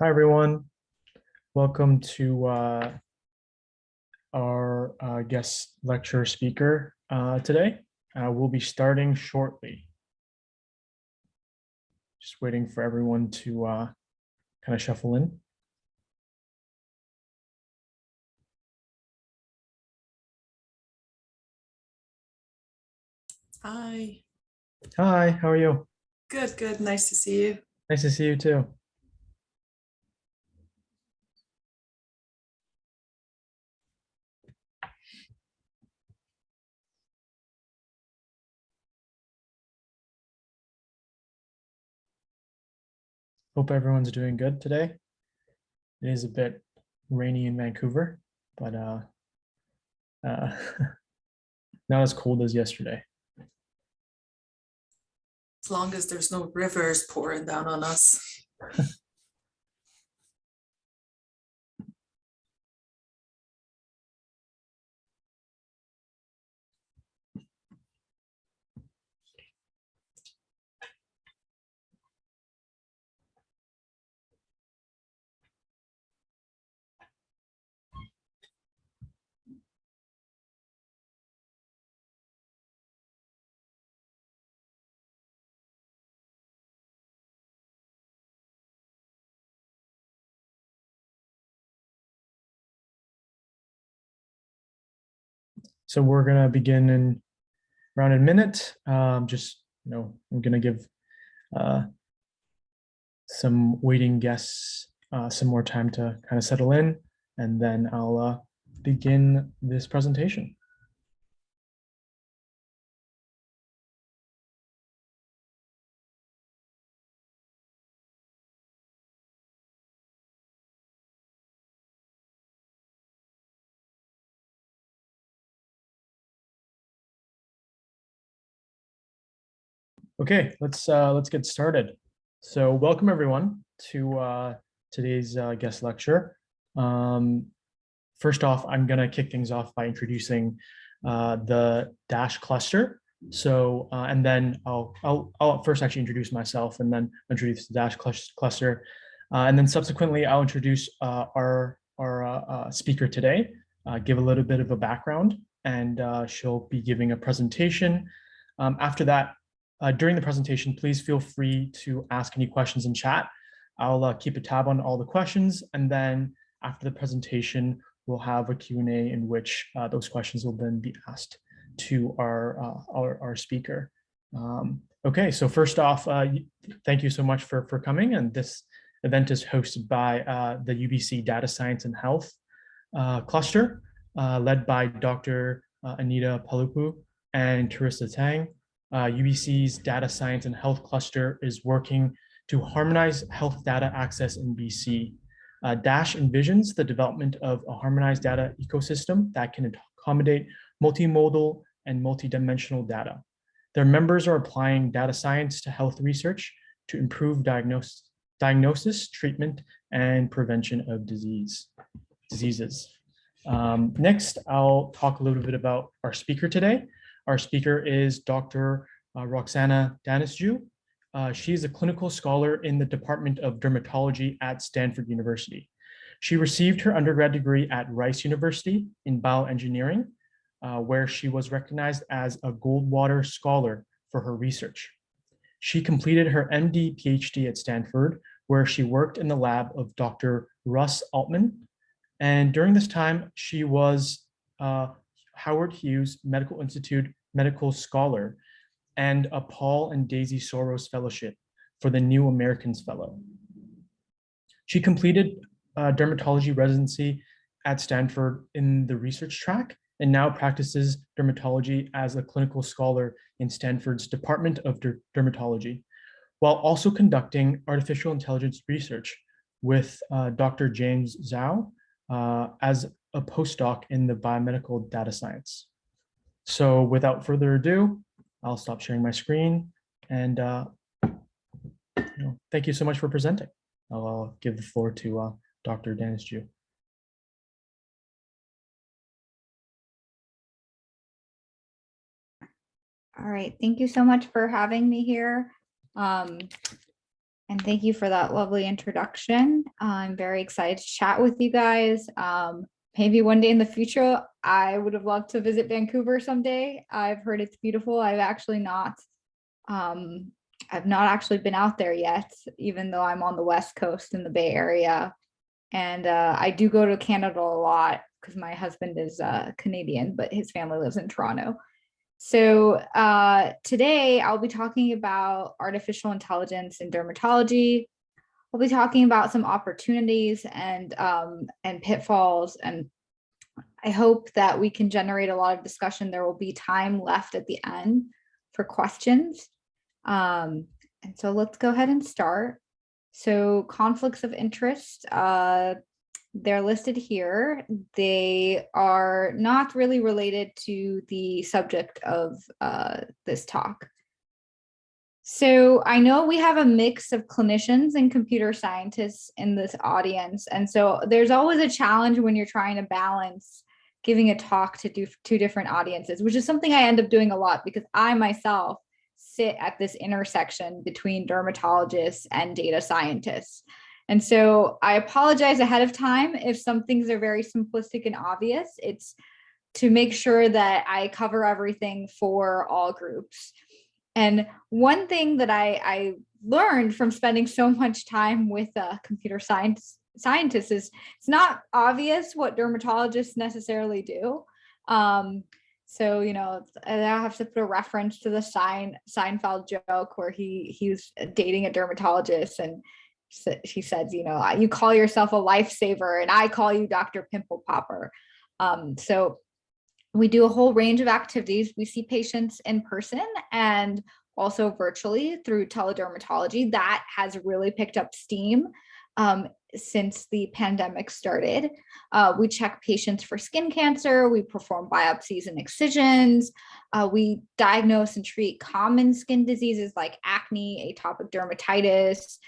Hi, everyone. Welcome to our guest lecture speaker today. We'll be starting shortly. Just waiting for everyone to kind of shuffle in. Hi. Hi, how are you? Good, good. Nice to see you. Nice to see you too. Hope everyone's doing good today. It is a bit rainy in Vancouver, but not as cold as yesterday. As long as there's no rivers pouring down on us. So we're gonna begin in around a minute. I'm gonna give some waiting guests some more time to kind of settle in, and then I'll begin this presentation. Okay, let's get started. So welcome everyone to today's guest lecture. First off, I'm gonna kick things off by introducing the DASH cluster. So and then I'll first actually introduce myself and then introduce the DASH cluster, and then subsequently I'll introduce our speaker today, give a little bit of a background, and she'll be giving a presentation. After that, during the presentation, please feel free to ask any questions in chat. I'll keep a tab on all the questions, and then after the presentation, we'll have a Q&A in which those questions will then be asked to our speaker. Okay, so first off, thank you so much for coming. And this event is hosted by the UBC Data Science and Health cluster, led by Dr. Anita Palupu and Teresa Tang. UBC's Data Science and Health cluster is working to harmonize health data access in BC. DASH envisions the development of a harmonized data ecosystem that can accommodate multimodal and multidimensional data. Their members are applying data science to health research to improve diagnosis, treatment, and prevention of diseases. Next, I'll talk a little bit about our speaker today. Our speaker is Dr. Roxana Daneshjou. She's a clinical scholar in the Department of Dermatology at Stanford University. She received her undergrad degree at Rice University in Bioengineering, where she was recognized as a Goldwater Scholar for her research. She completed her MD PhD at Stanford, where she worked in the lab of Dr. Russ Altman. And during this time, she was Howard Hughes Medical Institute Medical Scholar and a Paul and Daisy Soros Fellowship for the New Americans Fellow. She completed dermatology residency at Stanford in the research track and now practices dermatology as a clinical scholar in Stanford's Department of Dermatology, while also conducting artificial intelligence research with Dr. James Zhao as a postdoc in the Biomedical Data Science. So without further ado, I'll stop sharing my screen, and thank you so much for presenting. I'll give the floor to Dr. Daneshjou. All right, thank you so much for having me here. And thank you for that lovely introduction. I'm very excited to chat with you guys. Maybe one day in the future, I would have loved to visit Vancouver someday. I've heard it's beautiful. I've not actually been out there yet, even though I'm on the West Coast in the Bay Area. And I do go to Canada a lot because my husband is Canadian, but his family lives in Toronto. So today I'll be talking about artificial intelligence in dermatology. I'll be talking about some opportunities and pitfalls, and I hope that we can generate a lot of discussion. There will be time left at the end for questions. And so let's go ahead and start. So conflicts of interest, they're listed here. They are not really related to the subject of this talk. So I know we have a mix of clinicians and computer scientists in this audience. And so there's always a challenge when you're trying to balance giving a talk to two different audiences, which is something I end up doing a lot because I myself sit at this intersection between dermatologists and data scientists. And so I apologize ahead of time if some things are very simplistic and obvious. It's to make sure that I cover everything for all groups. And one thing that I learned from spending so much time with computer scientists is it's not obvious what dermatologists necessarily do. So, you know, I have to put a reference to the Seinfeld joke where he was dating a dermatologist and she says, you know, you call yourself a lifesaver and I call you Dr. Pimple Popper. So we do a whole range of activities. We see patients in person and also virtually through teledermatology. That has really picked up steam since the pandemic started. We check patients for skin cancer. We perform biopsies and excisions. We diagnose and treat common skin diseases like acne, atopic dermatitis,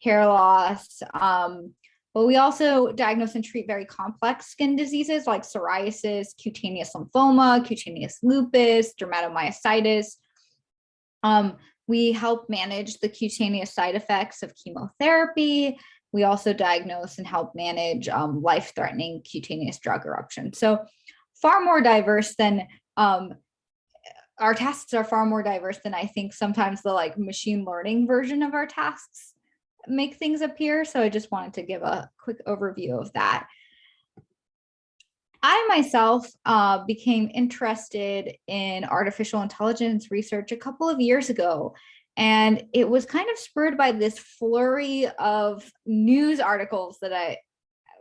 hair loss. But we also diagnose and treat very complex skin diseases like psoriasis, cutaneous lymphoma, cutaneous lupus, dermatomyositis. We help manage the cutaneous side effects of chemotherapy. We also diagnose and help manage life-threatening cutaneous drug eruption. So far more diverse than, our tasks are far more diverse than I think sometimes the like machine learning version of our tasks make things appear. So I just wanted to give a quick overview of that. I myself became interested in artificial intelligence research a couple of years ago, and it was kind of spurred by this flurry of news articles that I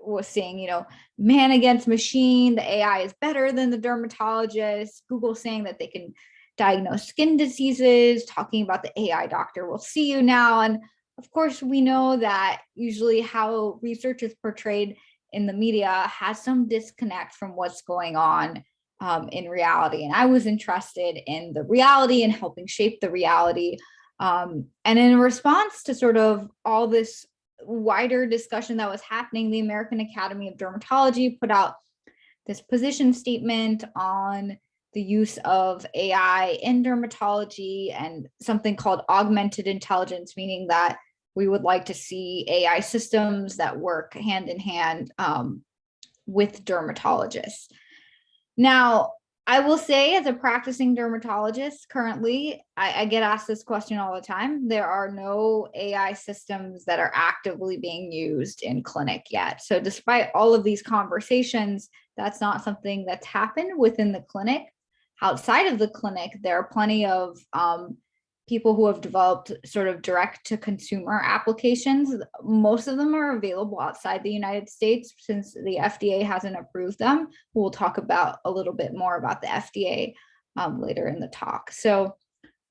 was seeing, you know, man against machine, the AI is better than the dermatologist, Google saying that they can diagnose skin diseases, talking about the AI doctor will see you now. And of course, we know that usually how research is portrayed in the media has some disconnect from what's going on in reality. And I was interested in the reality and helping shape the reality. And in response to sort of all this wider discussion that was happening, the American Academy of Dermatology put out this position statement on the use of AI in dermatology and something called augmented intelligence, meaning that we would like to see AI systems that work hand in hand with dermatologists. Now, I will say as a practicing dermatologist currently, I get asked this question all the time. There are no AI systems that are actively being used in clinic yet. So despite all of these conversations, that's not something that's happened within the clinic. Outside of the clinic, there are plenty of people who have developed sort of direct to consumer applications. Most of them are available outside the United States since the FDA hasn't approved them. We'll talk about a little bit more about the FDA later in the talk. So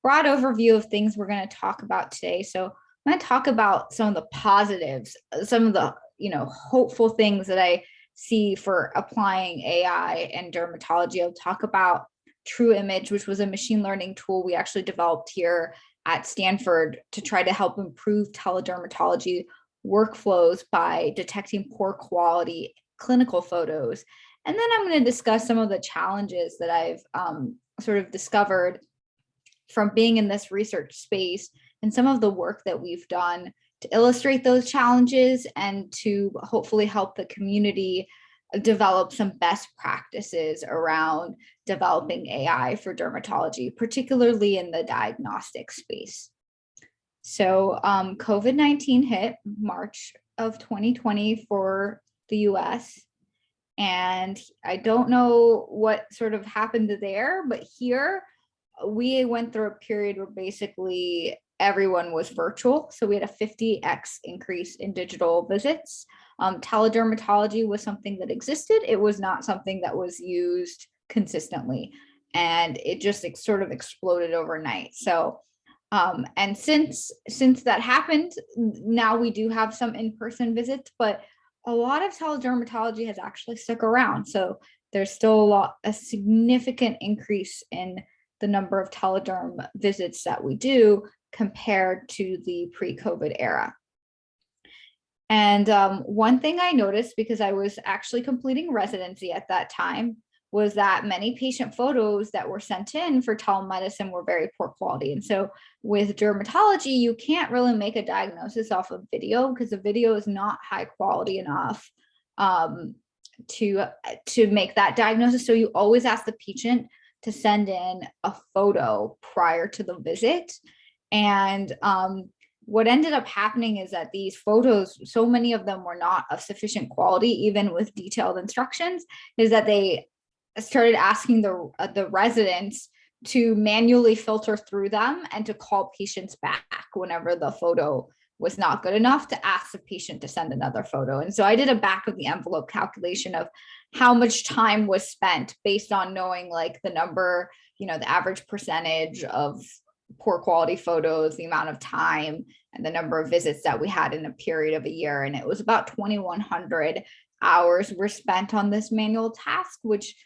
broad overview of things we're going to talk about today. So I'm going to talk about some of the positives, some of the, you know, hopeful things that I see for applying AI and dermatology. I'll talk about True Image, which was a machine learning tool we actually developed here at Stanford to try to help improve teledermatology workflows by detecting poor quality clinical photos. And then I'm going to discuss some of the challenges that I've sort of discovered from being in this research space and some of the work that we've done to illustrate those challenges and to hopefully help the community develop some best practices around developing AI for dermatology, particularly in the diagnostic space. So COVID-19 hit March of 2020 for the US. And I don't know what sort of happened there, but here we went through a period where basically everyone was virtual. So we had a 50x increase in digital visits. Teledermatology was something that existed. It was not something that was used consistently. And it just sort of exploded overnight. So, and since that happened, now we do have some in-person visits, but a lot of teledermatology has actually stuck around. So there's still a significant increase in the number of telederm visits that we do compared to the pre-COVID era. And one thing I noticed, because I was actually completing residency at that time, was that many patient photos that were sent in for telemedicine were very poor quality. And so with dermatology, you can't really make a diagnosis off of video because the video is not high quality enough to make that diagnosis. So you always ask the patient to send in a photo prior to the visit. And what ended up happening is that these photos, so many of them were not of sufficient quality, even with detailed instructions, is that they started asking the residents to manually filter through them and to call patients back whenever the photo was not good enough to ask the patient to send another photo. And so I did a back of the envelope calculation of how much time was spent based on knowing like the number, the average percentage of poor quality photos, the amount of time, and the number of visits that we had in a period of a year. And it was about 2,100 hours were spent on this manual task, which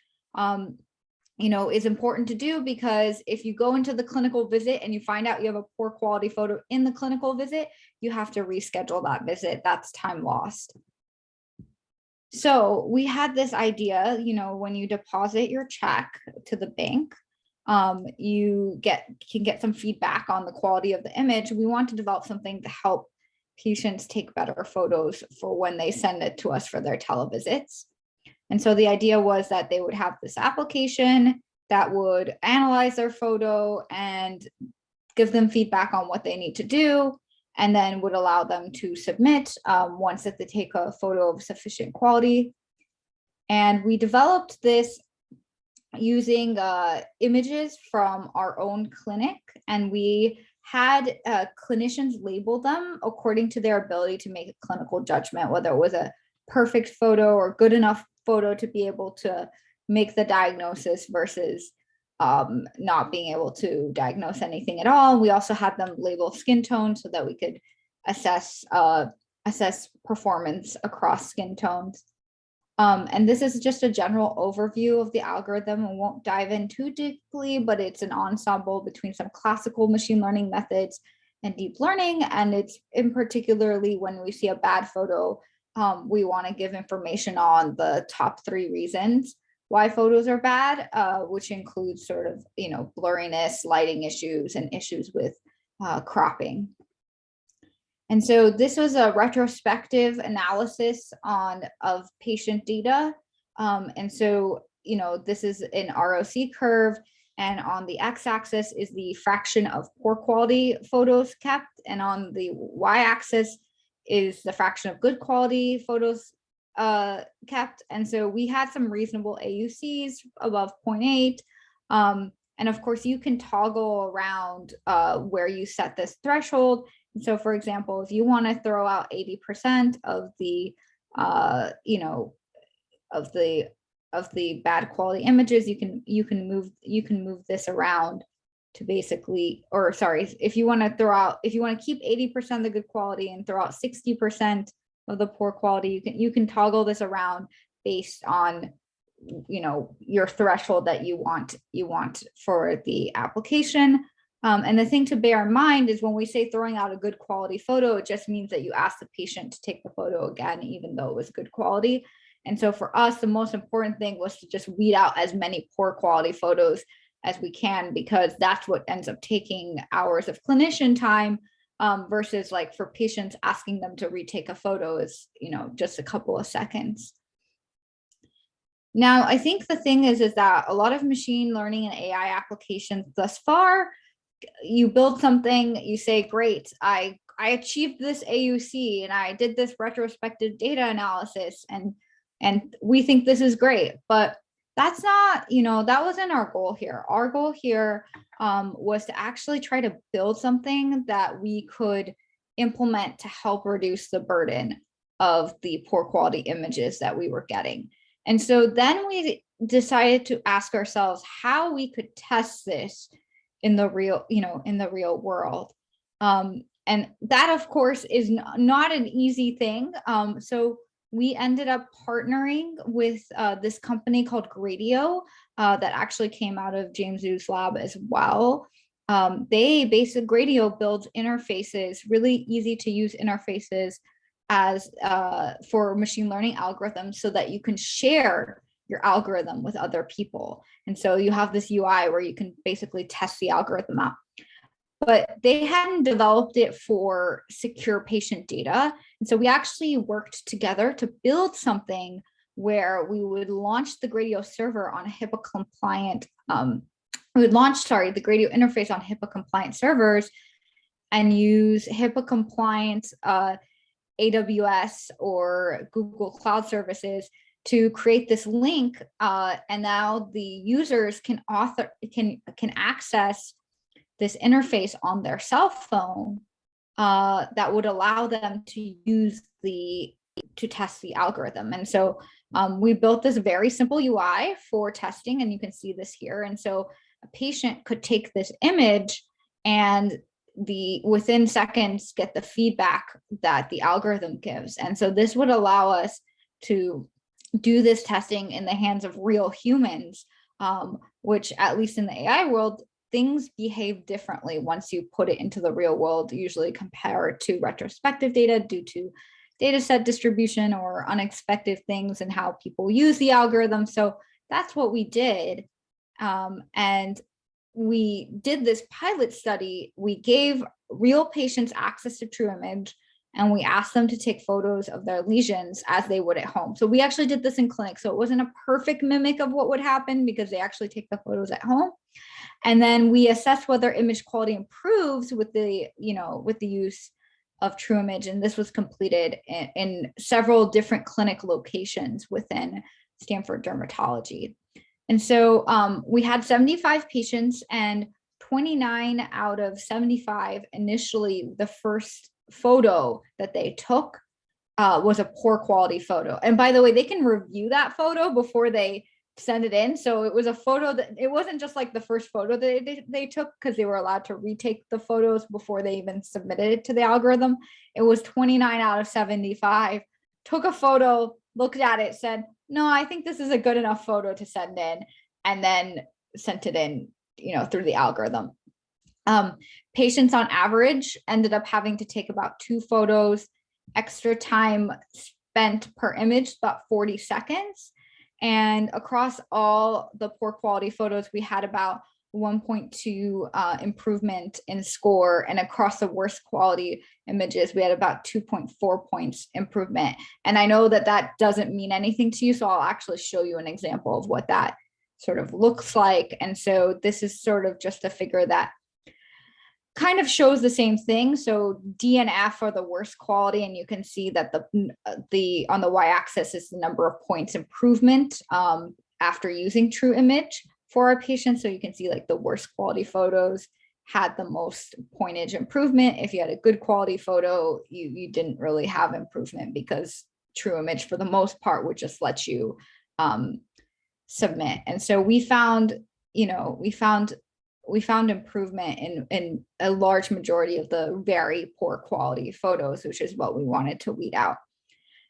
is important to do, because if you go into the clinical visit and you find out you have a poor quality photo in the clinical visit, you have to reschedule that visit. That's time lost. So we had this idea, when you deposit your check to the bank, you can get some feedback on the quality of the image. We want to develop something to help patients take better photos for when they send it to us for their televisits. And so the idea was that they would have this application that would analyze their photo and give them feedback on what they need to do, and then would allow them to submit once that they take a photo of sufficient quality. And we developed this using images from our own clinic, and we had clinicians label them according to their ability to make a clinical judgment, whether it was a perfect photo or good enough photo to be able to make the diagnosis versus not being able to diagnose anything at all. We also had them label skin tone so that we could assess performance across skin tones. And this is just a general overview of the algorithm. I won't dive in too deeply, but it's an ensemble between some classical machine learning methods and deep learning. And it's in particularly when we see a bad photo, we want to give information on the top 3 reasons why photos are bad, which includes sort of, blurriness, lighting issues, and issues with cropping. And so this was a retrospective analysis of patient data. And so, this is an ROC curve, and on the x-axis is the fraction of poor quality photos kept, and on the y-axis is the fraction of good quality photos kept. And so we had some reasonable AUCs above 0.8. And of course, you can toggle around where you set this threshold. And so, for example, if you want to throw out 80% of the, of the bad quality images, you can move this around to basically, or sorry, if you want to keep 80% of the good quality and throw out 60% of the poor quality, you can toggle this around based on your threshold that you want for the application. And the thing to bear in mind is when we say throwing out a good quality photo, it just means that you ask the patient to take the photo again, even though it was good quality. And so for us, the most important thing was to just weed out as many poor quality photos as we can, because that's what ends up taking hours of clinician time, versus like for patients, asking them to retake a photo is, just a couple of seconds. Now, I think the thing is that a lot of machine learning and AI applications thus far, you build something, you say, great, I achieved this AUC and I did this retrospective data analysis, and we think this is great, but that's not, that wasn't our goal here. Our goal here was to actually try to build something that we could implement to help reduce the burden of the poor quality images that we were getting. And so then we decided to ask ourselves how we could test this in the real, in the real world. And that, of course, is not an easy thing. So we ended up partnering with this company called Gradio that actually came out of James Zhu's lab as well. Gradio builds interfaces, really easy to use interfaces as for machine learning algorithms, so that you can share your algorithm with other people. And so you have this UI where you can basically test the algorithm out. But they hadn't developed it for secure patient data. And so we actually worked together to build something where we would launch the Gradio server on a HIPAA compliant, the Gradio interface on HIPAA compliant servers, and use HIPAA compliant AWS or Google Cloud services to create this link. And now the users can access this interface on their cell phone that would allow them to to test the algorithm. And so we built this very simple UI for testing, and you can see this here. And so a patient could take this image and within seconds get the feedback that the algorithm gives. And so this would allow us to do this testing in the hands of real humans, which, at least in the AI world, things behave differently once you put it into the real world, usually compared to retrospective data due to data set distribution or unexpected things and how people use the algorithm. So that's what we did. And we did this pilot study. We gave real patients access to TrueImage, and we asked them to take photos of their lesions as they would at home. So we actually did this in clinic. So it wasn't a perfect mimic of what would happen, because they actually take the photos at home. And then we assess whether image quality improves with the use of TrueImage. And this was completed in several different clinic locations within Stanford Dermatology. And so we had 75 patients, and 29 out of 75 initially, the first photo that they took was a poor quality photo. And by the way, they can review that photo before they send it in. So it was a photo that, it wasn't just like the first photo that they took, because they were allowed to retake the photos before they even submitted it to the algorithm. It was 29 out of 75 took a photo, looked at it, said, no, I think this is a good enough photo to send in, and then sent it in, through the algorithm. Patients on average ended up having to take about 2 photos, extra time spent per image, about 40 seconds. And across all the poor quality photos, we had about 1.2 improvement in score. And across the worst quality images, we had about 2.4 points improvement. And I know that that doesn't mean anything to you, so I'll actually show you an example of what that sort of looks like. And so this is sort of just a figure that kind of shows the same thing. So DNF are the worst quality, and you can see that the on the y-axis is the number of points improvement after using TrueImage for our patients. So you can see like the worst quality photos had the most pointage improvement. If you had a good quality photo, you didn't really have improvement, because TrueImage for the most part would just let you submit. And so we found improvement in a large majority of the very poor quality photos, which is what we wanted to weed out.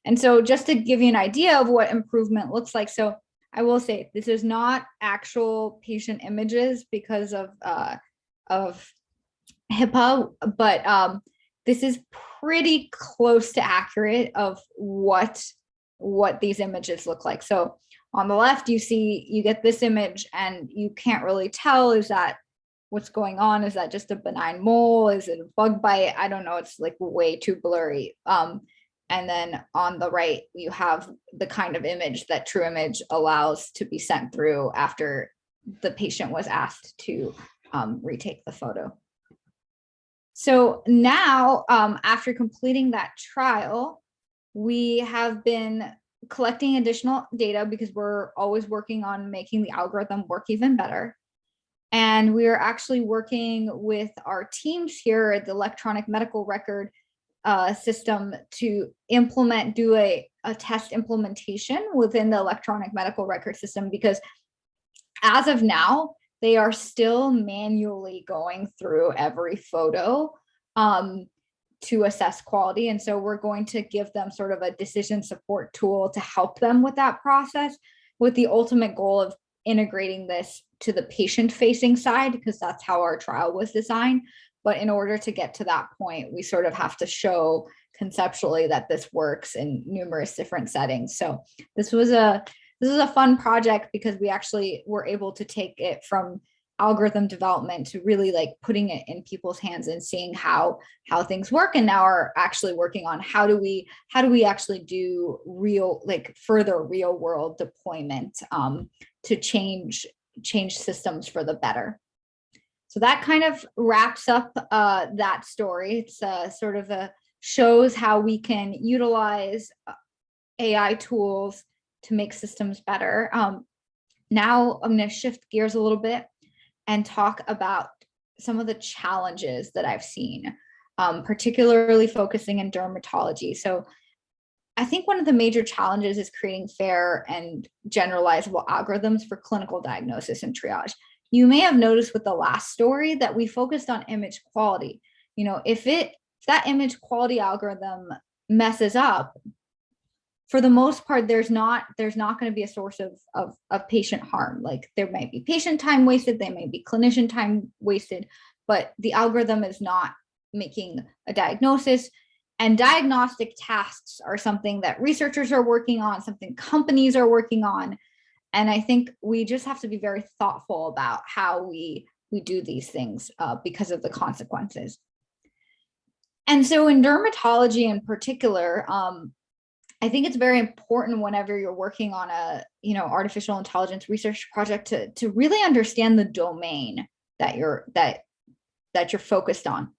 And so just to give you an idea of what improvement looks like, so I will say this is not actual patient images because of HIPAA, but this is pretty close to accurate of what these images look like. So on the left, you get this image and you can't really tell, is that what's going on? Is that just a benign mole? Is it a bug bite? I don't know. It's like way too blurry. And then on the right, you have the kind of image that TrueImage allows to be sent through after the patient was asked to retake the photo. So now, after completing that trial, we have been collecting additional data because we're always working on making the algorithm work even better. And we are actually working with our teams here at the electronic medical record system to do a test implementation within the electronic medical record system, because as of now, they are still manually going through every photo to assess quality. And so we're going to give them sort of a decision support tool to help them with that process, with the ultimate goal of integrating this to the patient-facing side, because that's how our trial was designed. But in order to get to that point, we sort of have to show conceptually that this works in numerous different settings. So this was a fun project because we actually were able to take it from algorithm development to really like putting it in people's hands and seeing how things work, and now are actually working on how do we actually do further real world deployment to change systems for the better. So that kind of wraps up that story. It's sort of shows how we can utilize AI tools to make systems better. Now I'm going to shift gears a little bit and talk about some of the challenges that I've seen, particularly focusing in dermatology. So I think one of the major challenges is creating fair and generalizable algorithms for clinical diagnosis and triage. You may have noticed with the last story that we focused on image quality. You know, if that image quality algorithm messes up, for the most part, there's not going to be a source of patient harm. Like there might be patient time wasted, there may be clinician time wasted, but the algorithm is not making a diagnosis. And diagnostic tasks are something that researchers are working on, something companies are working on. And I think we just have to be very thoughtful about how we do these things because of the consequences. And so in dermatology in particular, I think it's very important whenever you're working on a artificial intelligence research project to really understand the domain that you're focused on.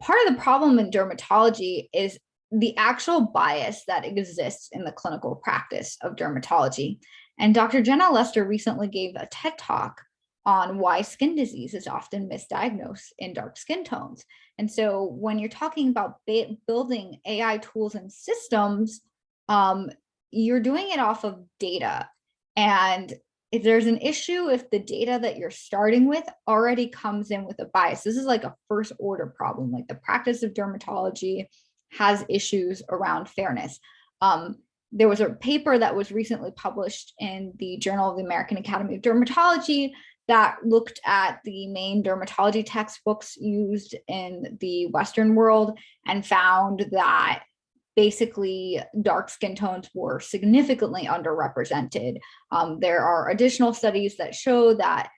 Part of the problem in dermatology is the actual bias that exists in the clinical practice of dermatology. And Dr. Jenna Lester recently gave a TED Talk on why skin disease is often misdiagnosed in dark skin tones. And so when you're talking about building AI tools and systems, you're doing it off of data. And if there's an issue, if the data that you're starting with already comes in with a bias, this is like a first order problem. Like the practice of dermatology has issues around fairness. There was a paper that was recently published in the Journal of the American Academy of Dermatology that looked at the main dermatology textbooks used in the Western world and found that basically dark skin tones were significantly underrepresented. There are additional studies that show that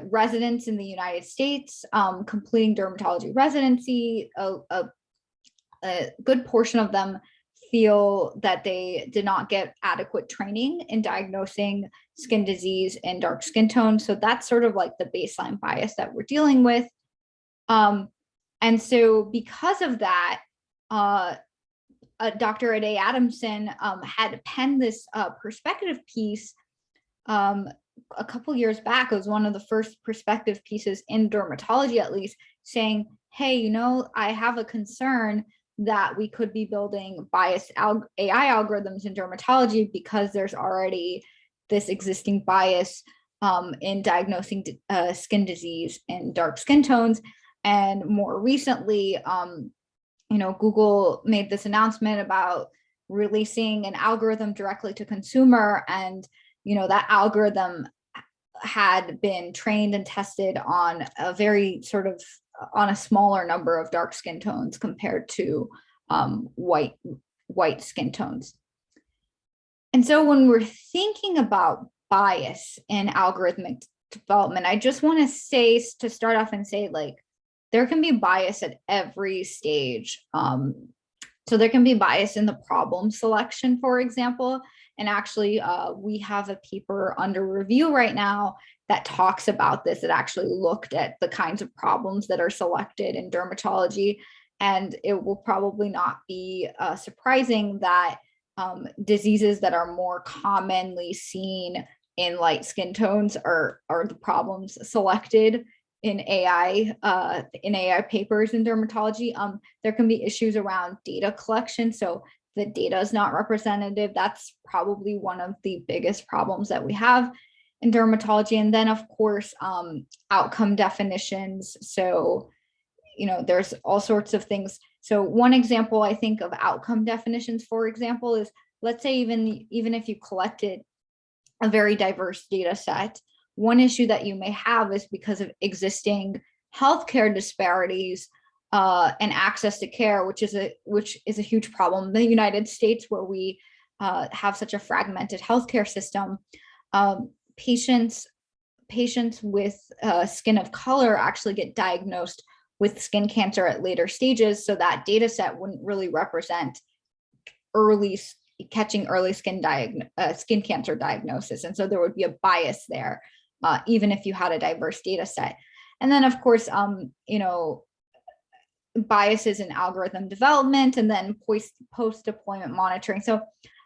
residents in the United States completing dermatology residency, a good portion of them feel that they did not get adequate training in diagnosing skin disease in dark skin tones. So that's sort of like the baseline bias that we're dealing with. And so because of that, Dr. Ade Adamson had penned this perspective piece a couple years back. It was one of the first perspective pieces in dermatology, at least, saying, hey, I have a concern that we could be building biased AI algorithms in dermatology because there's already this existing bias in diagnosing skin disease in dark skin tones. And more recently, Google made this announcement about releasing an algorithm directly to consumer, and that algorithm had been trained and tested on on a smaller number of dark skin tones compared to white skin tones. And so when we're thinking about bias in algorithmic development, I just want to say, to start off and say, like, there can be bias at every stage. So there can be bias in the problem selection, for example. And actually, we have a paper under review right now that talks about this. It actually looked at the kinds of problems that are selected in dermatology. And it will probably not be surprising that diseases that are more commonly seen in light skin tones are the problems selected in AI papers in dermatology. There can be issues around data collection. So the data is not representative. That's probably one of the biggest problems that we have in dermatology. And then of course, outcome definitions. So, there's all sorts of things. So one example I think of outcome definitions, for example, is, let's say even if you collected a very diverse data set, one issue that you may have is because of existing healthcare disparities and access to care, which is a huge problem in the United States, where we have such a fragmented healthcare system. Patients with skin of color actually get diagnosed with skin cancer at later stages, so that data set wouldn't really represent catching early skin cancer diagnosis. And so there would be a bias there, even if you had a diverse data set. And then of course, biases in algorithm development, and then post-deployment monitoring. So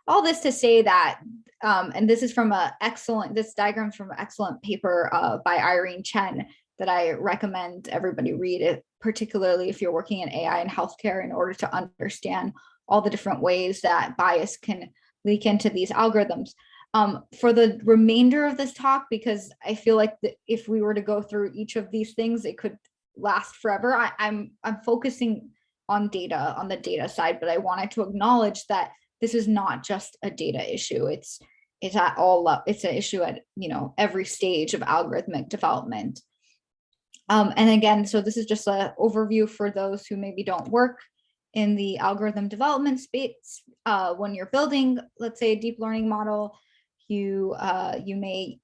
all this to say that, and this diagram is from an excellent paper by Irene Chen that I recommend everybody read it, particularly if you're working in AI and healthcare, in order to understand all the different ways that bias can leak into these algorithms. For the remainder of this talk, because I feel like if we were to go through each of these things, it could last forever. I'm focusing on data, on the data side, but I wanted to acknowledge that this is not just a data issue. It's at all, it's an issue at every stage of algorithmic development. And again, so this is just an overview for those who maybe don't work in the algorithm development space. When you're building, let's say, a deep learning model, you may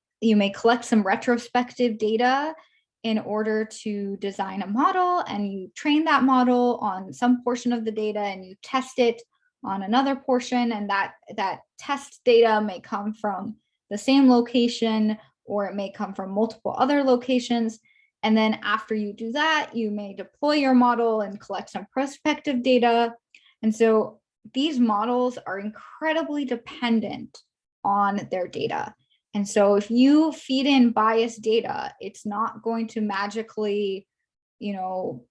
collect some retrospective data in order to design a model, and you train that model on some portion of the data, and you test it on another portion, and that test data may come from the same location, or it may come from multiple other locations. And then after you do that, you may deploy your model and collect some prospective data. And so these models are incredibly dependent on their data. And so if you feed in biased data, it's not going to magically,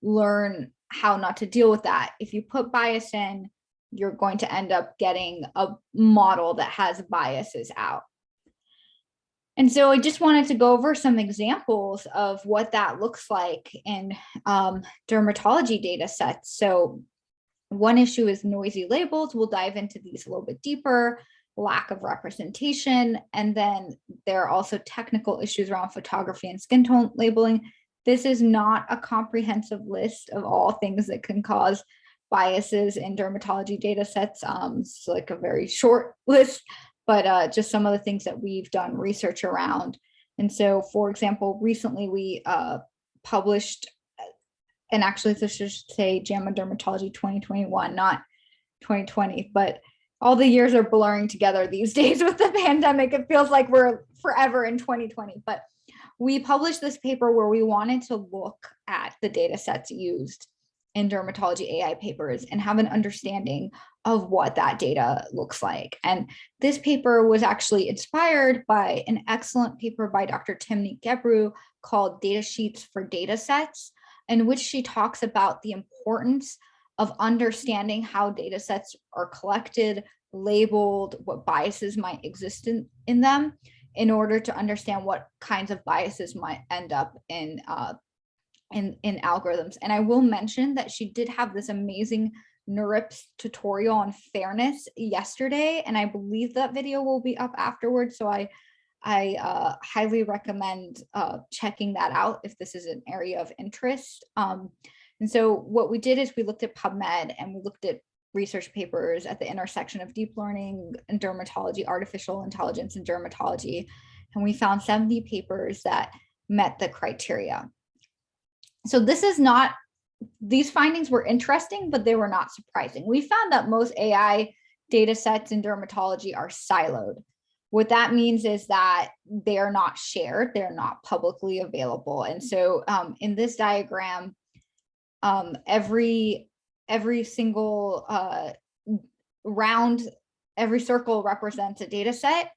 learn how not to deal with that. If you put bias in, you're going to end up getting a model that has biases out. And so I just wanted to go over some examples of what that looks like in dermatology data sets. So one issue is noisy labels. We'll dive into these a little bit deeper, lack of representation. And then there are also technical issues around photography and skin tone labeling. This is not a comprehensive list of all things that can cause biases in dermatology data sets. It's like a very short list, but just some of the things that we've done research around. And so, for example, recently we published, and actually this should say JAMA Dermatology 2021, not 2020, but all the years are blurring together these days with the pandemic. It feels like we're forever in 2020, but we published this paper where we wanted to look at the data sets used in dermatology AI papers and have an understanding of what that data looks like. And this paper was actually inspired by an excellent paper by Dr. Timnit Gebru called Data Sheets for Data Sets, in which she talks about the importance of understanding how data sets are collected, labeled, what biases might exist in them, in order to understand what kinds of biases might end up in algorithms. And I will mention that she did have this amazing NeurIPS tutorial on fairness yesterday, and I believe that video will be up afterwards. So I highly recommend checking that out if this is an area of interest. And so what we did is we looked at PubMed and we looked at research papers at the intersection of deep learning and dermatology, artificial intelligence and dermatology. And we found 70 papers that met the criteria. So this is not, these findings were interesting, but they were not surprising. We found that most AI data sets in dermatology are siloed. What that means is that they are not shared, they're not publicly available. And so in this diagram, every single round, every circle represents a data set.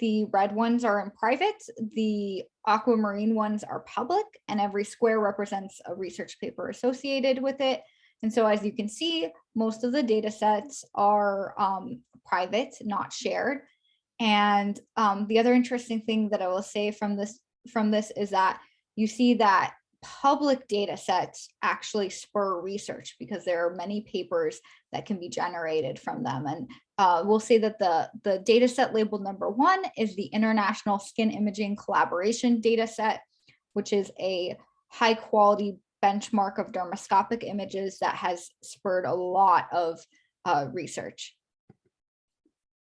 The red ones are in private, the aquamarine ones are public, and every square represents a research paper associated with it. And so as you can see, most of the data sets are private, not shared. And the other interesting thing that I will say from this is that you see that public data sets actually spur research because there are many papers that can be generated from them. And we'll say that the data set labeled number 1 is the International Skin Imaging Collaboration data set, which is a high quality benchmark of dermoscopic images that has spurred a lot of research.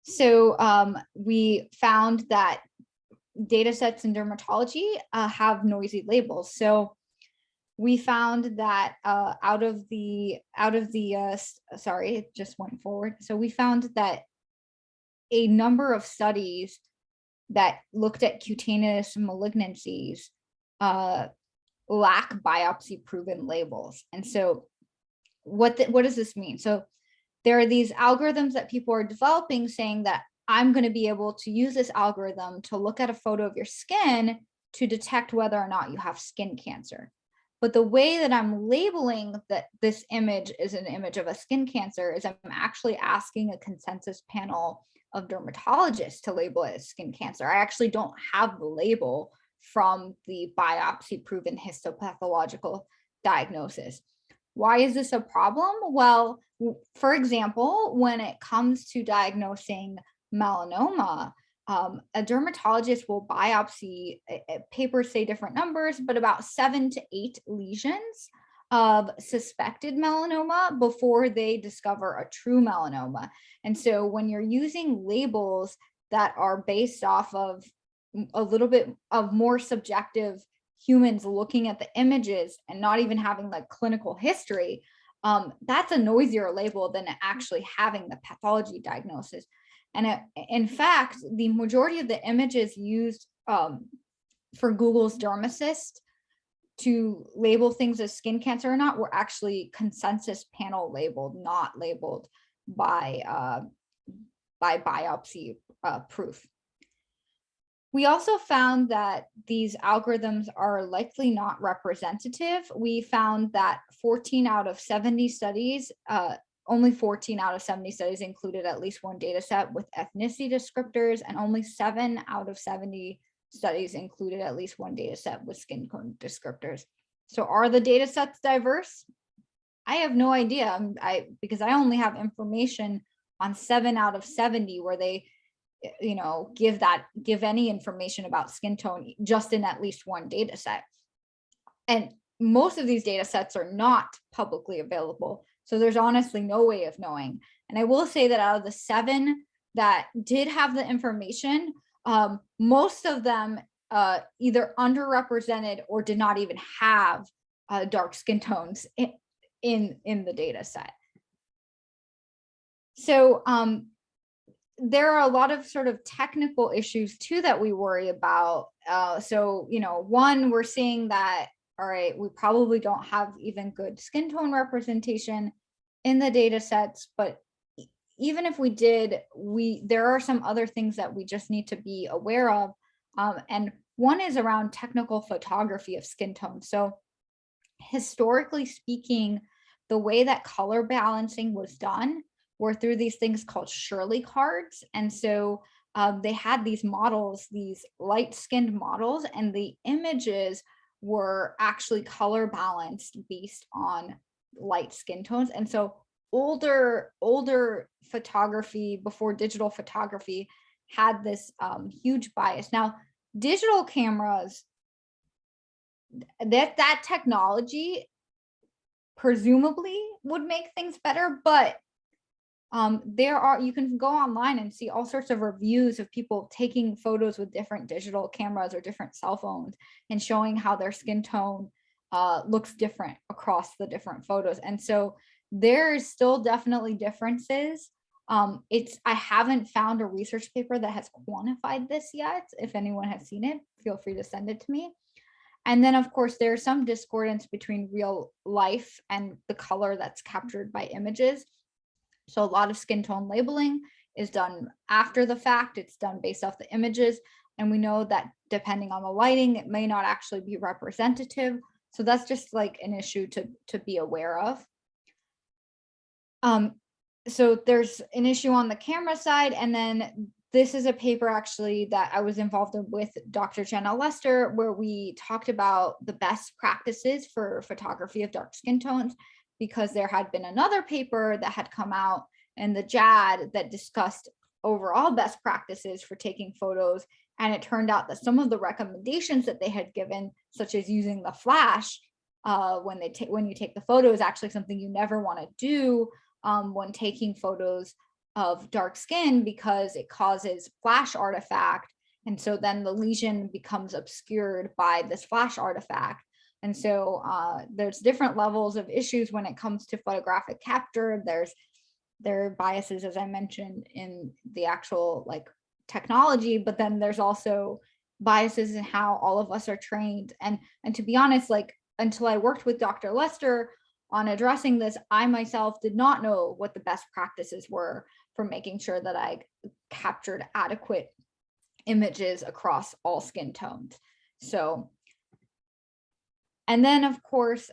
So we found that data sets in dermatology have noisy labels. So we found that sorry, it just went forward. So we found that a number of studies that looked at cutaneous malignancies lack biopsy proven labels. And so what does this mean? So there are these algorithms that people are developing saying that I'm going to be able to use this algorithm to look at a photo of your skin to detect whether or not you have skin cancer. But the way that I'm labeling that this image is an image of a skin cancer is I'm actually asking a consensus panel of dermatologists to label it as skin cancer. I actually don't have the label from the biopsy proven histopathological diagnosis. Why is this a problem? Well, for example, when it comes to diagnosing melanoma, a dermatologist will biopsy, papers say different numbers, but about 7 to 8 lesions of suspected melanoma before they discover a true melanoma. And so when you're using labels that are based off of a little bit of more subjective humans looking at the images and not even having like clinical history, that's a noisier label than actually having the pathology diagnosis. And in fact, the majority of the images used for Google's Dermacyst to label things as skin cancer or not were actually consensus panel labeled, not labeled by biopsy proof. We also found that these algorithms are likely not representative. We found that 14 out of 70 studies, only 14 out of 70 studies included at least one data set with ethnicity descriptors, and only 7 out of 70 studies included at least one data set with skin tone descriptors. So are the data sets diverse? I have no idea, because I only have information on 7 out of 70 where they give any information about skin tone just in at least one data set. And most of these data sets are not publicly available. So there's honestly no way of knowing. And I will say that out of the 7 that did have the information, most of them either underrepresented or did not even have dark skin tones in the data set. So there are a lot of sort of technical issues too that we worry about. So, one, we're seeing that, all right, we probably don't have even good skin tone representation in the data sets, but even if we did, there are some other things that we just need to be aware of. And one is around technical photography of skin tone. So historically speaking, the way that color balancing was done were through these things called Shirley cards. And so they had these models, these light-skinned models, and the images were actually color balanced based on light skin tones. And so older photography before digital photography had this huge bias. Now, digital cameras, that technology presumably would make things better, but you can go online and see all sorts of reviews of people taking photos with different digital cameras or different cell phones and showing how their skin tone looks different across the different photos. And so there's still definitely differences. I haven't found a research paper that has quantified this yet. If anyone has seen it, feel free to send it to me. And then, of course, there's some discordance between real life and the color that's captured by images. So a lot of skin tone labeling is done after the fact. It's done based off the images. And we know that depending on the lighting, it may not actually be representative. So that's just like an issue to be aware of. So there's an issue on the camera side. And then this is a paper actually that I was involved in with Dr. Jenna Lester, where we talked about the best practices for photography of dark skin tones, because there had been another paper that had come out in the JAD that discussed overall best practices for taking photos. And it turned out that some of the recommendations that they had given, such as using the flash when you take the photo, is actually something you never want to do when taking photos of dark skin, because it causes flash artifact. And so then the lesion becomes obscured by this flash artifact. And so there's different levels of issues when it comes to photographic capture. There are biases, as I mentioned, in the actual like technology, but then there's also biases in how all of us are trained. And to be honest, like until I worked with Dr. Lester on addressing this, I myself did not know what the best practices were for making sure that I captured adequate images across all skin tones. So, and then of course,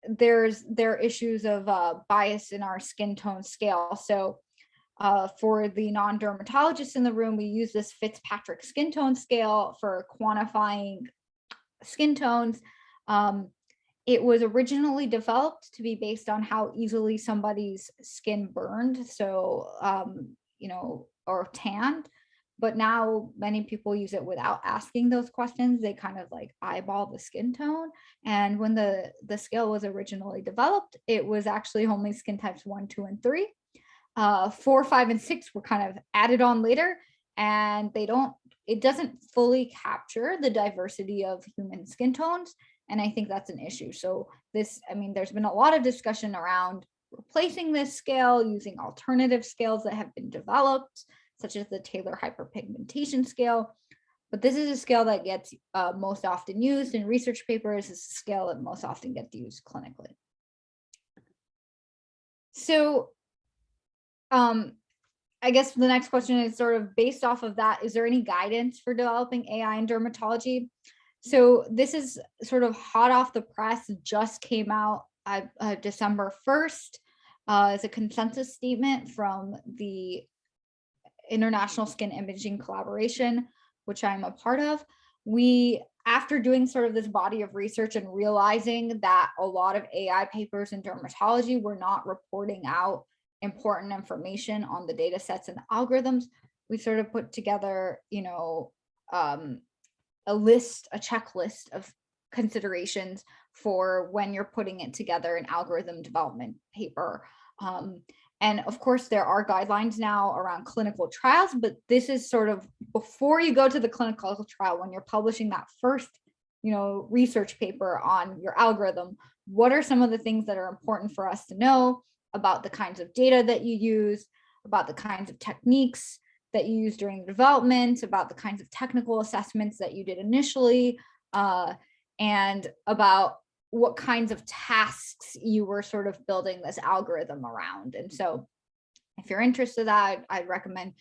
there are issues of bias in our skin tone scale. So for the non-dermatologists in the room, we use this Fitzpatrick skin tone scale for quantifying skin tones. It was originally developed to be based on how easily somebody's skin burned, so or tanned. But now many people use it without asking those questions. They kind of like eyeball the skin tone. And when the scale was originally developed, it was actually only skin types 1, 2, and 3. 4, 5, and 6 were kind of added on later, and it doesn't fully capture the diversity of human skin tones. And I think that's an issue. So there's been a lot of discussion around replacing this scale using alternative scales that have been developed, such as the Taylor hyperpigmentation scale. But this is a scale that gets most often used in research papers. It's a scale that most often gets used clinically. So I guess the next question is sort of based off of that. Is there any guidance for developing AI in dermatology? So this is sort of hot off the press, just came out December 1st as a consensus statement from the International Skin Imaging Collaboration, which I'm a part of. After doing sort of this body of research and realizing that a lot of AI papers in dermatology were not reporting out important information on the data sets and the algorithms, we sort of put together, a checklist of considerations for when you're putting it together an algorithm development paper. And of course, there are guidelines now around clinical trials, but this is sort of before you go to the clinical trial, when you're publishing that first, research paper on your algorithm, what are some of the things that are important for us to know about the kinds of data that you use, about the kinds of techniques that you use during development, about the kinds of technical assessments that you did initially, and about what kinds of tasks you were sort of building this algorithm around. And so if you're interested in that, I'd recommend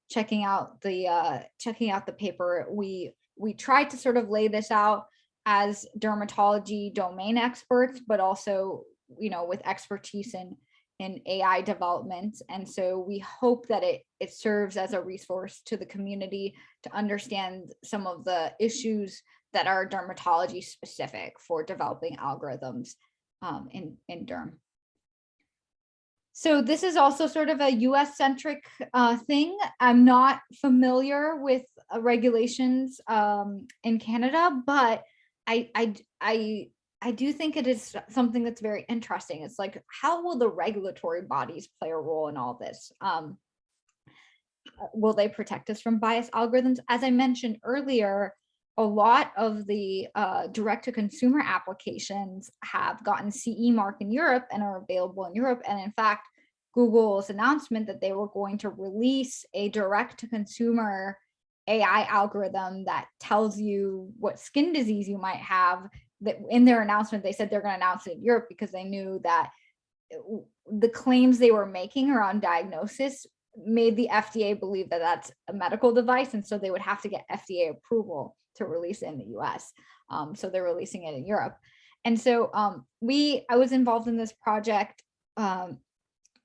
checking out the paper. We tried to sort of lay this out as dermatology domain experts, but also, with expertise in AI development. And so we hope that it serves as a resource to the community to understand some of the issues that are dermatology specific for developing algorithms in derm. So this is also sort of a US centric thing. I'm not familiar with regulations in Canada, but I I do think it is something that's very interesting. It's like, how will the regulatory bodies play a role in all this? Will they protect us from biased algorithms? As I mentioned earlier, a lot of the direct-to-consumer applications have gotten CE mark in Europe and are available in Europe. And in fact, Google's announcement that they were going to release a direct-to-consumer AI algorithm that tells you what skin disease you might have, that in their announcement, they said they're going to announce it in Europe because they knew that the claims they were making around diagnosis made the FDA believe that that's a medical device. And so they would have to get FDA approval to release it in the US. So they're releasing it in Europe. And so I was involved in this project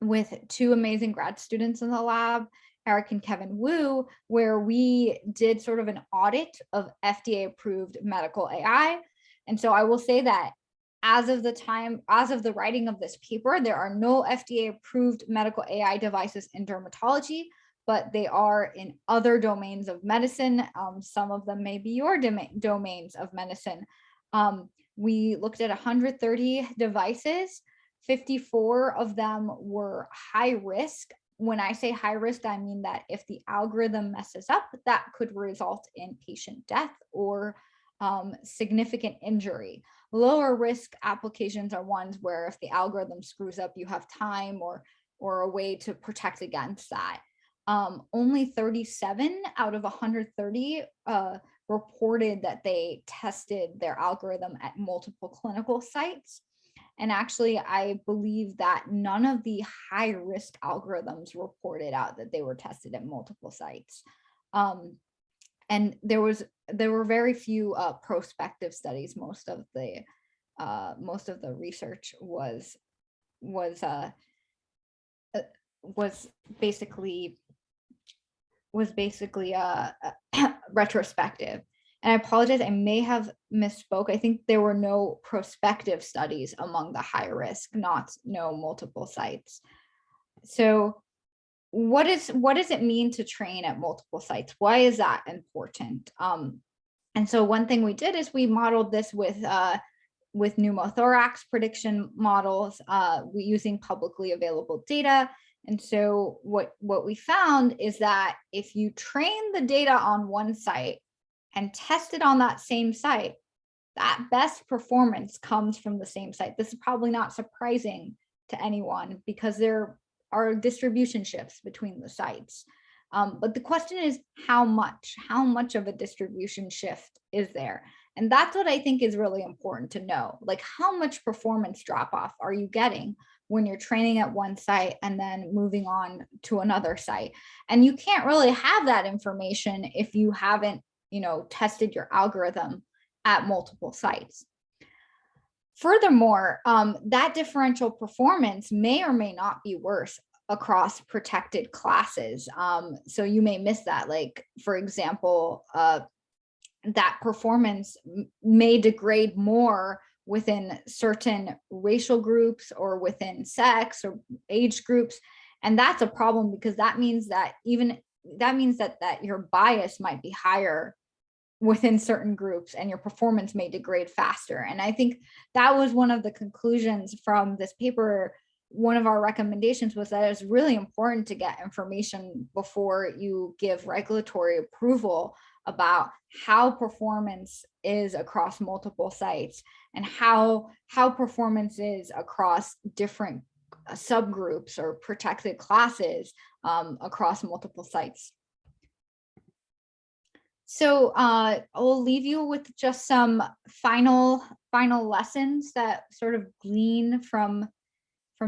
with two amazing grad students in the lab, Eric and Kevin Wu, where we did sort of an audit of FDA approved medical AI. And so I will say that as of the writing of this paper, there are no FDA approved medical AI devices in dermatology, but they are in other domains of medicine. Some of them may be your domains of medicine. We looked at 130 devices. 54 of them were high risk. When I say high risk, I mean that if the algorithm messes up, that could result in patient death or significant injury. Lower risk applications are ones where if the algorithm screws up, you have time or a way to protect against that. Only 37 out of 130 reported that they tested their algorithm at multiple clinical sites. And actually, I believe that none of the high risk algorithms reported out that they were tested at multiple sites. And there were very few prospective studies. Most of the research was basically retrospective. And I apologize, I may have misspoke. I think there were no prospective studies among the high risk, no multiple sites. So what does it mean to train at multiple sites? Why is that important? And so one thing we did is we modeled this with pneumothorax prediction models using publicly available data. And so what we found is that if you train the data on one site and test it on that same site, that best performance comes from the same site. This is probably not surprising to anyone because there are distribution shifts between the sites. But the question is how much of a distribution shift is there? And that's what I think is really important to know. Like, how much performance drop off are you getting when you're training at one site and then moving on to another site? And you can't really have that information if you haven't, tested your algorithm at multiple sites. Furthermore, that differential performance may or may not be worse across protected classes. So you may miss that. Like, for example, that performance may degrade more within certain racial groups or within sex or age groups. And that's a problem because that means that your bias might be higher within certain groups and your performance may degrade faster. And I think that was one of the conclusions from this paper. One of our recommendations was that it's really important to get information before you give regulatory approval about how performance is across multiple sites and how performance is across different subgroups or protected classes across multiple sites. So I'll leave you with just some final lessons that sort of glean from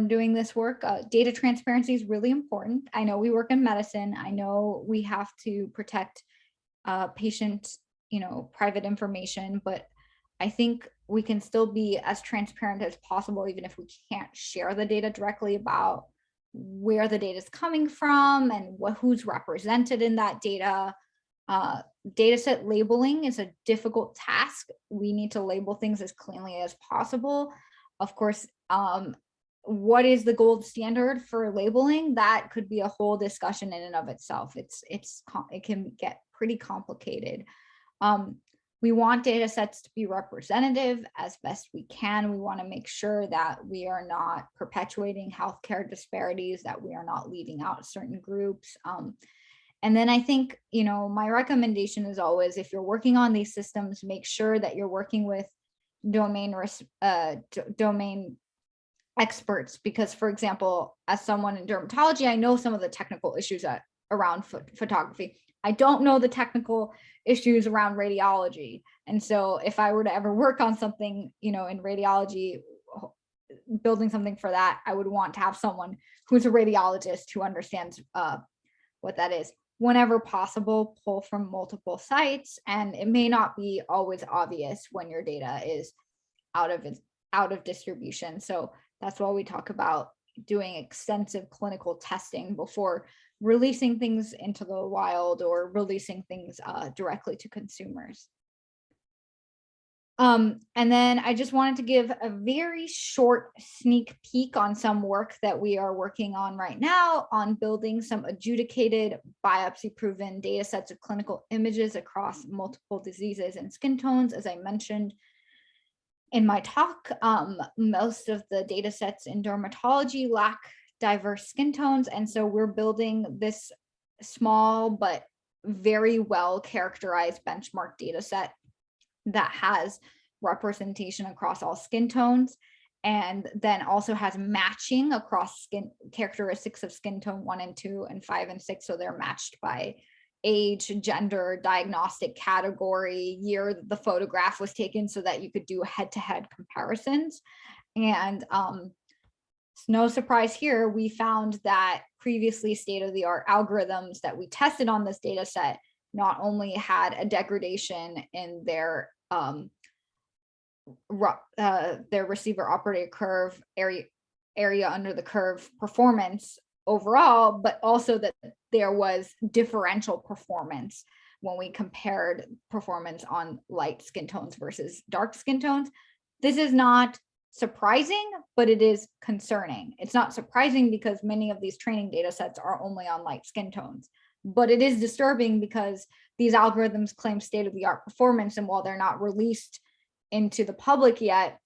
doing this work. Data transparency is really important. I know we work in medicine. I know we have to protect patient, private information, but I think we can still be as transparent as possible, even if we can't share the data directly about where the data is coming from and who's represented in that data. Dataset labeling is a difficult task. We need to label things as cleanly as possible. Of course, what is the gold standard for labeling? That could be a whole discussion in and of itself. It can get pretty complicated. We want data sets to be representative as best we can. We want to make sure that we are not perpetuating healthcare disparities, that we are not leaving out certain groups. And then I think, my recommendation is always, if you're working on these systems, make sure that you're working with domain experts, because, for example, as someone in dermatology, I know some of the technical issues around photography. I don't know the technical issues around radiology. And so if I were to ever work on something, in radiology, building something for that, I would want to have someone who's a radiologist who understands what that is. Whenever possible, pull from multiple sites, and it may not be always obvious when your data is out of distribution. So that's why we talk about doing extensive clinical testing before releasing things into the wild or releasing things directly to consumers. And then I just wanted to give a very short sneak peek on some work that we are working on right now on building some adjudicated biopsy-proven data sets of clinical images across multiple diseases and skin tones. As I mentioned in my talk, most of the data sets in dermatology lack diverse skin tones. And so we're building this small but very well characterized benchmark data set that has representation across all skin tones, and then also has matching across skin characteristics of skin tone 1 and 2 and 5 and 6. So they're matched by age, gender, diagnostic category, year that the photograph was taken, so that you could do head-to-head comparisons. And it's no surprise here, we found that previously state-of-the-art algorithms that we tested on this data set not only had a degradation in their receiver operator curve area under the curve performance overall, but also that there was differential performance when we compared performance on light skin tones versus dark skin tones. This is not surprising, but it is concerning. It's not surprising because many of these training data sets are only on light skin tones, but it is disturbing because these algorithms claim state-of-the-art performance, and while they're not released into the public yet,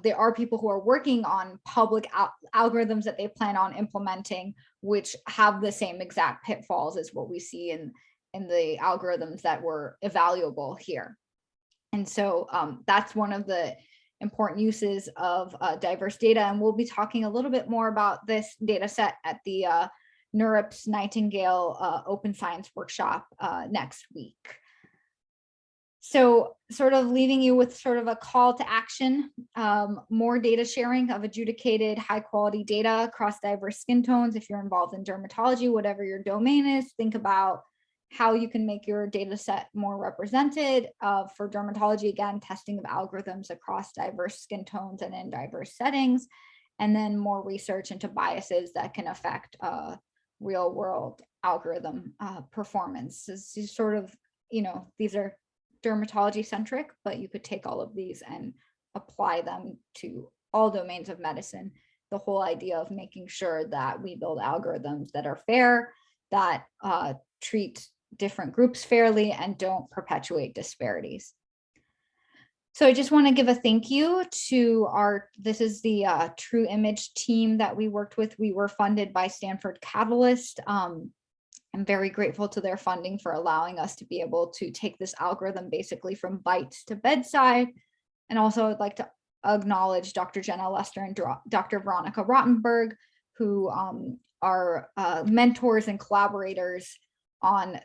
there are people who are working on public algorithms that they plan on implementing, which have the same exact pitfalls as what we see in the algorithms that were evaluable here. And so that's one of the important uses of diverse data. And we'll be talking a little bit more about this data set at the NeurIPS Nightingale Open Science Workshop next week. So sort of leaving you with sort of a call to action, more data sharing of adjudicated high quality data across diverse skin tones. If you're involved in dermatology, whatever your domain is, think about how you can make your data set more represented. For dermatology, again, testing of algorithms across diverse skin tones and in diverse settings, and then more research into biases that can affect real world algorithm performance. This is sort of, these are dermatology centric, but you could take all of these and apply them to all domains of medicine. The whole idea of making sure that we build algorithms that are fair, that treat different groups fairly, and don't perpetuate disparities. So I just want to give a thank you to this is the True Image team that we worked with. We were funded by Stanford Catalyst. I'm very grateful to their funding for allowing us to be able to take this algorithm basically from bites to bedside. And also I'd like to acknowledge Dr. Jenna Lester and Dr. Veronica Rottenberg, who are mentors and collaborators on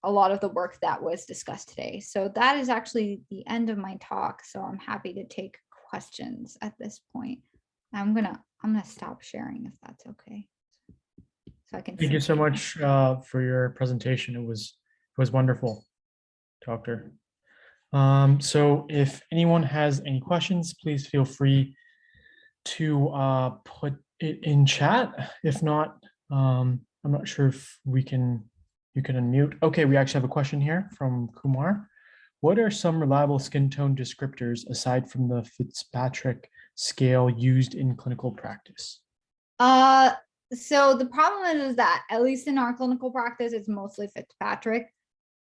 a lot of the work that was discussed today. So that is actually the end of my talk. So I'm happy to take questions at this point. I'm gonna stop sharing if that's okay. So I can. Thank you so much for your presentation. It was wonderful, Doctor. So if anyone has any questions, please feel free to put it in chat. If not, I'm not sure if you can unmute. Okay, we actually have a question here from Kumar. What are some reliable skin tone descriptors aside from the Fitzpatrick scale used in clinical practice? So the problem is that, at least in our clinical practice, it's mostly Fitzpatrick.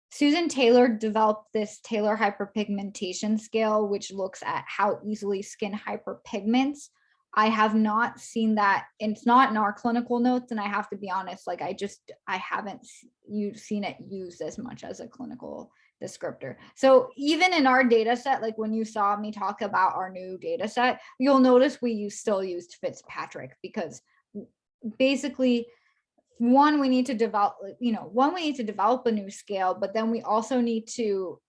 Susan Taylor developed this Taylor hyperpigmentation scale, which looks at how easily skin hyperpigments. I have not seen that. It's not in our clinical notes, and I have to be honest, like I haven't seen it used as much as a clinical descriptor. So even in our data set, like when you saw me talk about our new data set, you'll notice we still used Fitzpatrick, because basically we need to develop a new scale, but then we also need to,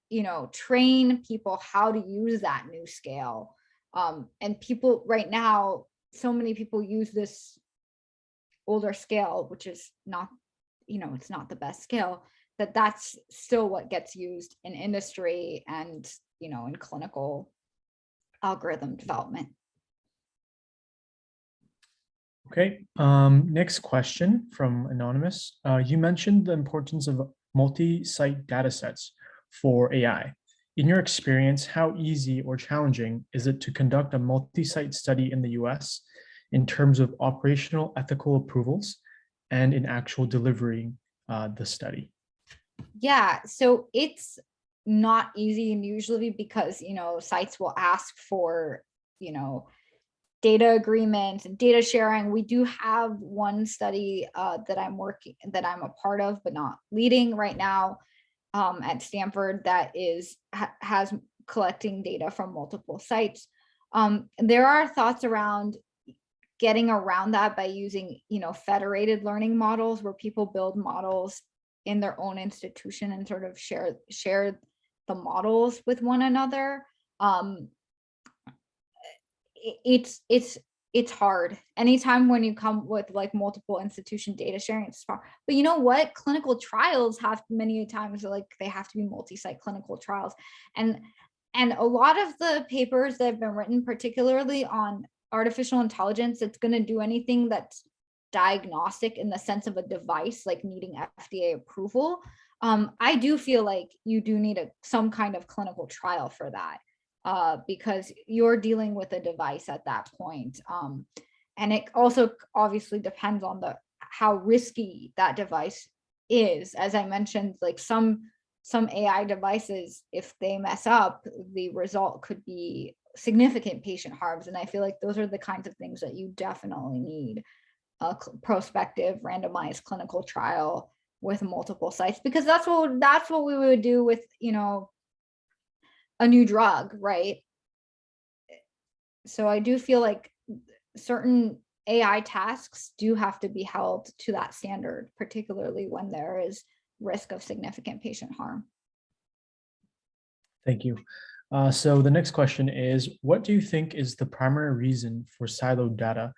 train people how to use that new scale. And people right now, so many people use this older scale, which is not, it's not the best scale, that's still what gets used in industry and, in clinical algorithm development. Okay, next question from Anonymous. You mentioned the importance of multi-site data sets for AI. In your experience, how easy or challenging is it to conduct a multi-site study in the US in terms of operational ethical approvals and in actual delivering the study? Yeah, so it's not easy, and usually because, sites will ask for, data agreements and data sharing. We do have one study that I'm a part of, but not leading right now, at Stanford, that has collecting data from multiple sites. There are thoughts around getting around that by using, federated learning models, where people build models in their own institution and sort of share the models with one another. It's hard. Anytime when you come with like multiple institution data sharing, it's hard. But you know what? Clinical trials have many times, like, they have to be multi-site clinical trials. And a lot of the papers that have been written, particularly on artificial intelligence, that's going to do anything that's diagnostic in the sense of a device, like needing FDA approval. I do feel like you do need some kind of clinical trial for that. Because you're dealing with a device at that point. And it also obviously depends on how risky that device is. As I mentioned, like some AI devices, if they mess up, the result could be significant patient harms. And I feel like those are the kinds of things that you definitely need a prospective randomized clinical trial with multiple sites, because that's what we would do with, a new drug, right? So I do feel like certain AI tasks do have to be held to that standard, particularly when there is risk of significant patient harm. Thank you. So the next question is, what do you think is the primary reason for siloed data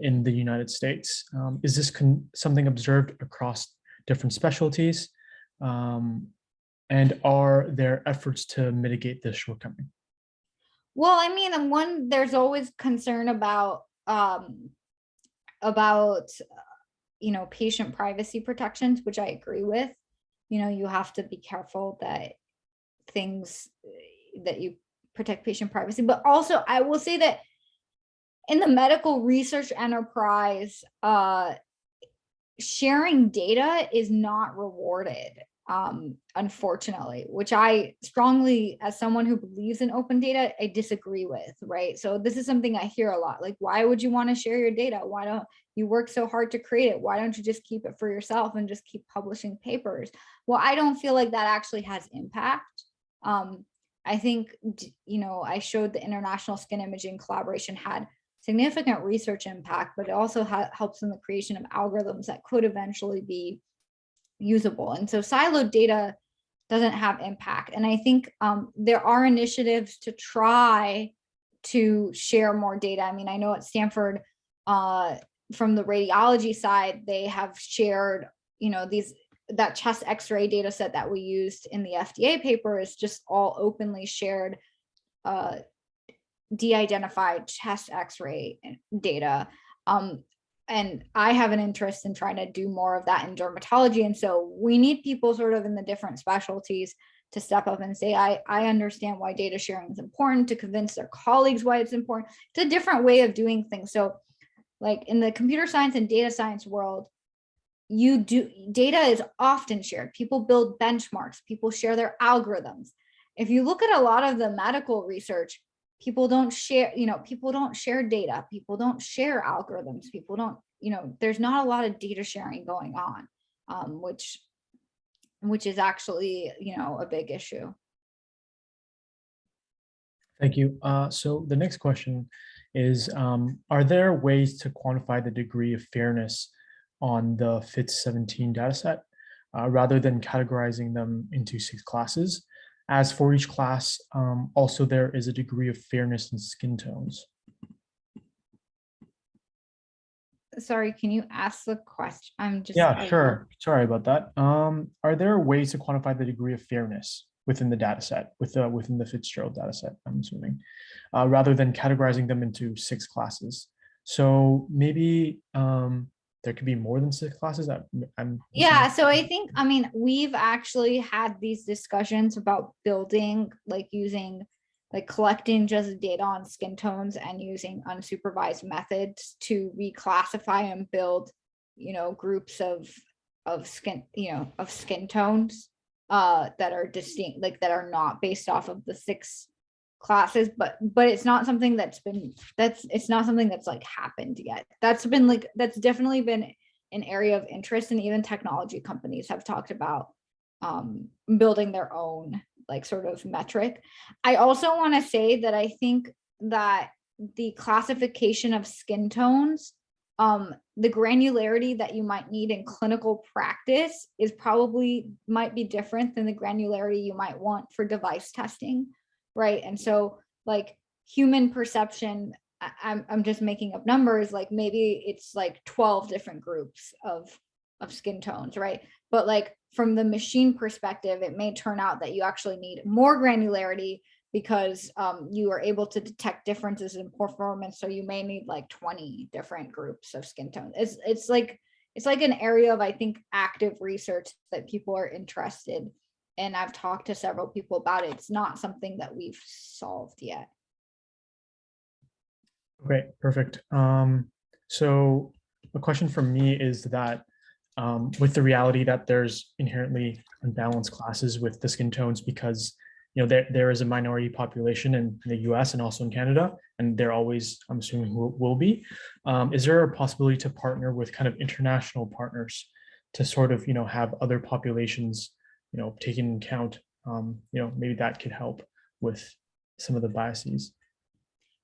in the United States? Is this something observed across different specialties? And are there efforts to mitigate this shortcoming? Well, I mean, there's always concern about patient privacy protections, which I agree with. You have to be careful that you protect patient privacy. But also, I will say that in the medical research enterprise, sharing data is not rewarded, unfortunately, which I strongly, as someone who believes in open data, I disagree with, right? So this is something I hear a lot, like, why would you want to share your data? Why don't you work so hard to create it? Why don't you just keep it for yourself and just keep publishing papers? Well, I don't feel like that actually has impact. I think, I showed the International Skin Imaging Collaboration had significant research impact, but it also helps in the creation of algorithms that could eventually be usable. And so siloed data doesn't have impact. And I think there are initiatives to try to share more data. I mean, I know at Stanford, from the radiology side, they have shared, that chest X-ray data set that we used in the FDA paper is just all openly shared, de-identified chest X-ray data. And I have an interest in trying to do more of that in dermatology. And so we need people sort of in the different specialties to step up and say, I understand why data sharing is important, to convince their colleagues why it's important. It's a different way of doing things. So like in the computer science and data science world, data is often shared. People build benchmarks, people share their algorithms. If you look at a lot of the medical research, people don't share, people don't share data, people don't share algorithms, people don't, there's not a lot of data sharing going on, which is actually, a big issue. Thank you. So the next question is, are there ways to quantify the degree of fairness on the FIT17 dataset rather than categorizing them into 6 classes? As for each class, also there is a degree of fairness in skin tones. Sorry, can you ask the question? Yeah, sure. Sorry about that. Are there ways to quantify the degree of fairness within the data set, within the Fitzgerald data set, I'm assuming, rather than categorizing them into 6 classes? So maybe there could be more than 6 classes. Yeah, so I think, we've actually had these discussions about building, collecting just data on skin tones and using unsupervised methods to reclassify and build, groups of skin tones that are distinct, that are not based off of the 6 classes, but it's not something that's happened yet. That's definitely been an area of interest, and even technology companies have talked about building their own sort of metric. I also want to say that I think that the classification of skin tones, the granularity that you might need in clinical practice might be different than the granularity you might want for device testing, right? And so human perception, I'm just making up numbers, maybe it's 12 different groups of skin tones, right? But from the machine perspective, it may turn out that you actually need more granularity because you are able to detect differences in performance. So you may need 20 different groups of skin tones. It's like an area of, I think, active research that people are interested in. And I've talked to several people about it. It's not something that we've solved yet. Okay, perfect. So a question from me is that with the reality that there's inherently unbalanced classes with the skin tones, because there is a minority population in the US and also in Canada, and there always, I'm assuming, will be. Is there a possibility to partner with kind of international partners to sort of have other populations taken into account? Maybe that could help with some of the biases.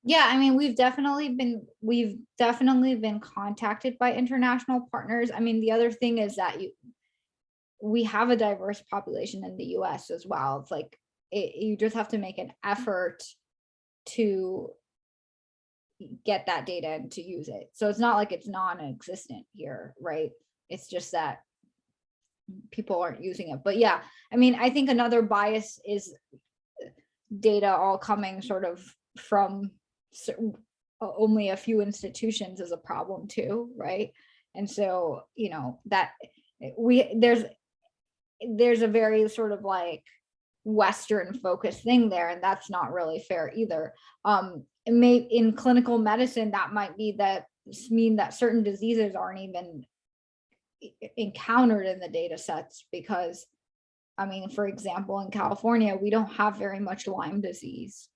Yeah, we've definitely been contacted by international partners. The other thing is that we have a diverse population in the US as well. It's you just have to make an effort to get that data and to use it. So it's not like it's non-existent here, right? It's just that people aren't using it. But yeah, I think another bias is data all coming sort of from only a few institutions is a problem too, right? And so that there's a very sort of Western focused thing there, and that's not really fair either. In clinical medicine, that might mean that certain diseases aren't even encountered in the data sets because, for example, in California, we don't have very much Lyme disease.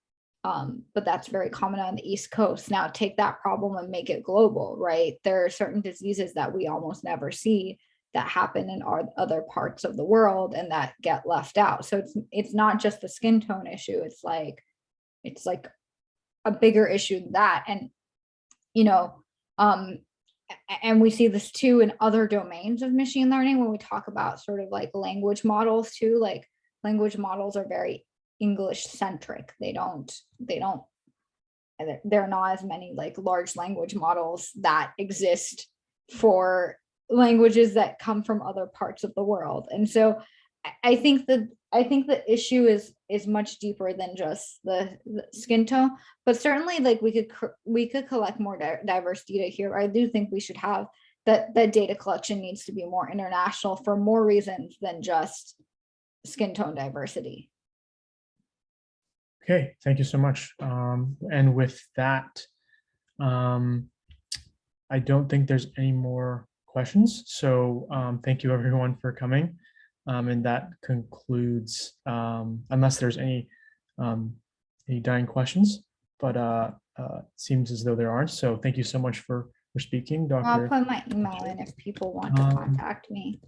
But that's very common on the East Coast. Now take that problem and make it global, right? There are certain diseases that we almost never see that happen in other parts of the world and that get left out. So it's not just the skin tone issue. It's a bigger issue than that. And, and we see this too in other domains of machine learning when we talk about sort of language models too. Language models are very English centric. There are not as many large language models that exist for languages that come from other parts of the world. And so I think the issue is much deeper than just the skin tone, but certainly we could collect more diverse data here. I do think we should have that data collection needs to be more international for more reasons than just skin tone diversity. Okay, thank you so much. And with that, I don't think there's any more questions. So thank you everyone for coming. And that concludes, unless there's any dying questions, but it seems as though there aren't. So thank you so much for speaking, I'll Dr. put my email in if people want to contact me.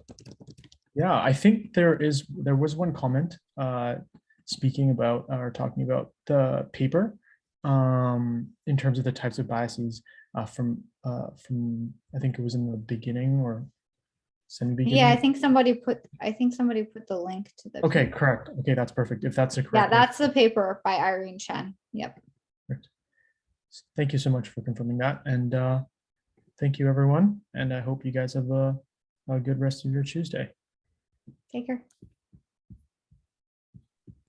Yeah, I think there was one comment speaking about or talking about the paper in terms of the types of biases from I think it was in the beginning or semi-beginning. Yeah, I think somebody put the link to the Okay, paper. correct. Okay, that's perfect. If that's the Yeah, correct that's the paper by Irene Chen. Yep. Perfect. Thank you so much for confirming that. And thank you, everyone. And I hope you guys have a good rest of your Tuesday. Take care.